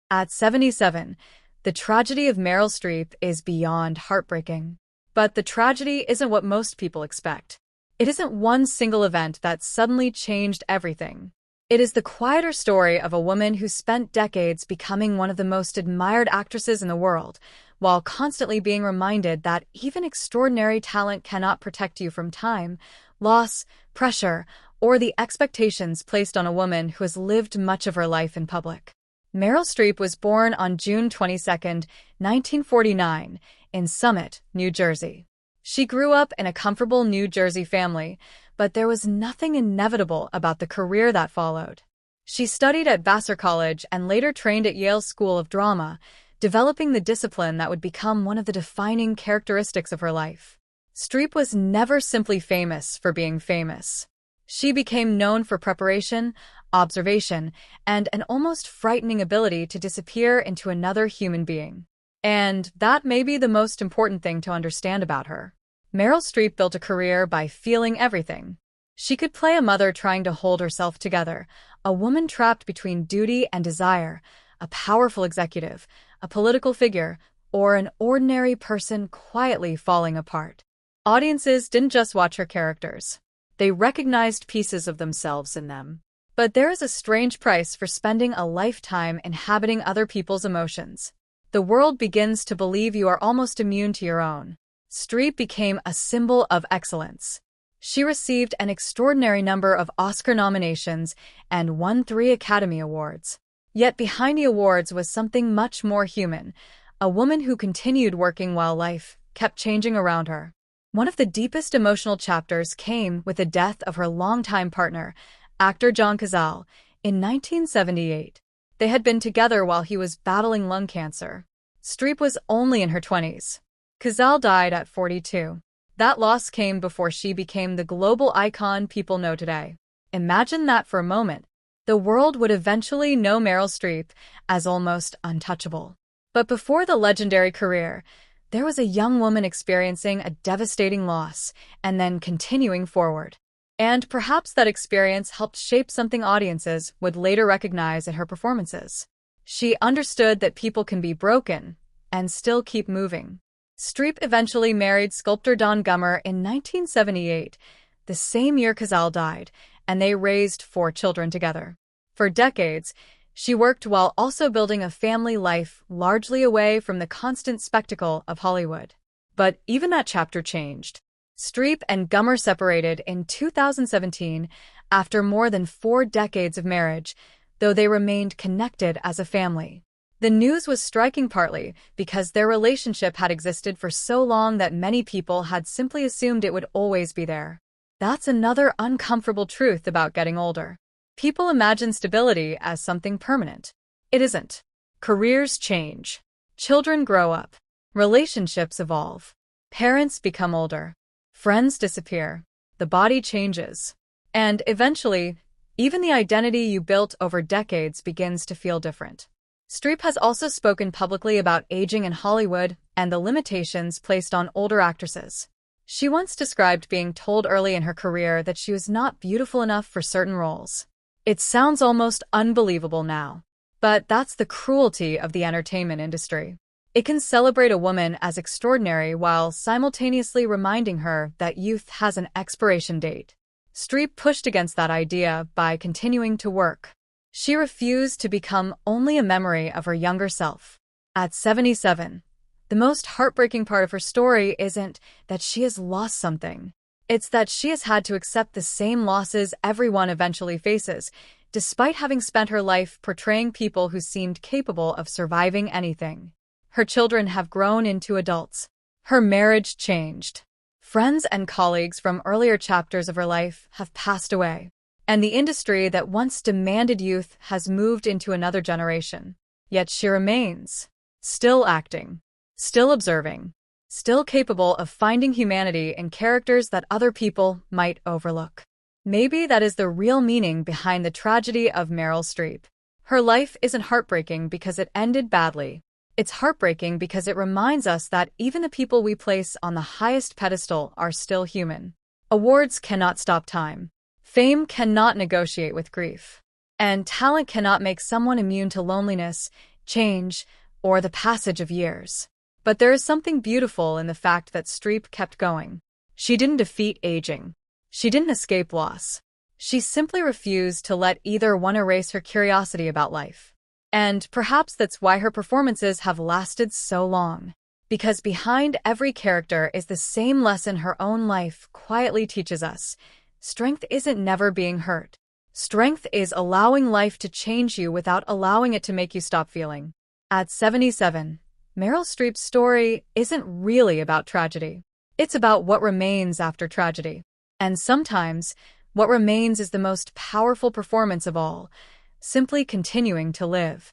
At 77, the tragedy of Meryl Streep is beyond heartbreaking. But the tragedy isn't what most people expect. It isn't one single event that suddenly changed everything. It is the quieter story of a woman who spent decades becoming one of the most admired actresses in the world, while constantly being reminded that even extraordinary talent cannot protect you from time, loss, pressure, or the expectations placed on a woman who has lived much of her life in public. Meryl Streep was born on June 22, 1949, in Summit, New Jersey. She grew up in a comfortable New Jersey family, but there was nothing inevitable about the career that followed. She studied at Vassar College and later trained at Yale School of Drama, developing the discipline that would become one of the defining characteristics of her life. Streep was never simply famous for being famous. She became known for preparation, observation, and an almost frightening ability to disappear into another human being. And that may be the most important thing to understand about her. Meryl Streep built a career by feeling everything. She could play a mother trying to hold herself together, a woman trapped between duty and desire, a powerful executive, a political figure, or an ordinary person quietly falling apart. Audiences didn't just watch her characters. They recognized pieces of themselves in them. But there is a strange price for spending a lifetime inhabiting other people's emotions. The world begins to believe you are almost immune to your own. Streep became a symbol of excellence. She received an extraordinary number of Oscar nominations and won 3 Academy Awards. Yet behind the awards was something much more human, a woman who continued working while life kept changing around her. One of the deepest emotional chapters came with the death of her longtime partner, actor John Cazale, in 1978. They had been together while he was battling lung cancer. Streep was only in her 20s. Cazale died at 42. That loss came before she became the global icon people know today. Imagine that for a moment. The world would eventually know Meryl Streep as almost untouchable. But before the legendary career, there was a young woman experiencing a devastating loss and then continuing forward. And perhaps that experience helped shape something audiences would later recognize in her performances. She understood that people can be broken and still keep moving. Streep eventually married sculptor Don Gummer in 1978, the same year Cazale died, and they raised 4 children together. For decades, she worked while also building a family life largely away from the constant spectacle of Hollywood. But even that chapter changed. Streep and Gummer separated in 2017 after more than 4 decades of marriage, though they remained connected as a family. The news was striking partly because their relationship had existed for so long that many people had simply assumed it would always be there. That's another uncomfortable truth about getting older. People imagine stability as something permanent. It isn't. Careers change. Children grow up. Relationships evolve. Parents become older. Friends disappear. The body changes. And eventually, even the identity you built over decades begins to feel different. Streep has also spoken publicly about aging in Hollywood and the limitations placed on older actresses. She once described being told early in her career that she was not beautiful enough for certain roles. It sounds almost unbelievable now. But that's the cruelty of the entertainment industry. It can celebrate a woman as extraordinary while simultaneously reminding her that youth has an expiration date. Streep pushed against that idea by continuing to work. She refused to become only a memory of her younger self. At 77, the most heartbreaking part of her story isn't that she has lost something. It's that she has had to accept the same losses everyone eventually faces, despite having spent her life portraying people who seemed capable of surviving anything. Her children have grown into adults. Her marriage changed. Friends and colleagues from earlier chapters of her life have passed away. And the industry that once demanded youth has moved into another generation. Yet she remains. Still acting. Still observing. Still capable of finding humanity in characters that other people might overlook. Maybe that is the real meaning behind the tragedy of Meryl Streep. Her life isn't heartbreaking because it ended badly. It's heartbreaking because it reminds us that even the people we place on the highest pedestal are still human. Awards cannot stop time. Fame cannot negotiate with grief. And talent cannot make someone immune to loneliness, change, or the passage of years. But there is something beautiful in the fact that Streep kept going. She didn't defeat aging. She didn't escape loss. She simply refused to let either one erase her curiosity about life. And perhaps that's why her performances have lasted so long. Because behind every character is the same lesson her own life quietly teaches us. Strength isn't never being hurt. Strength is allowing life to change you without allowing it to make you stop feeling. At 77, Meryl Streep's story isn't really about tragedy. It's about what remains after tragedy. And sometimes, what remains is the most powerful performance of all, simply continuing to live.